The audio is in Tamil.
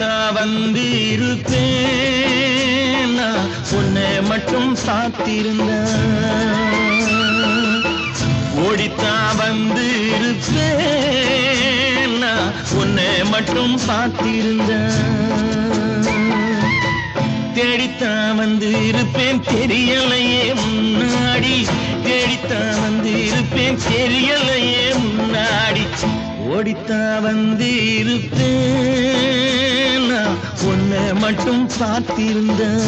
தேடித்தா வந்து இருப்பேன் நான் உன்னை மட்டும் சாத்திருந்தேன். ஓடித்தா வந்து இருப்பேன் நான் உன்னை மட்டும் சாத்திருந்தேன். தேடித்தா வந்து இருப்பேன் தெரியலையே முன்னாடி, தேடித்தா வந்து இருப்பேன் தெரியலையே முன்னாடி. ஓடித்தா வந்து இருப்பேன் நான் உன்னை மட்டும் பார்த்திருந்தேன்.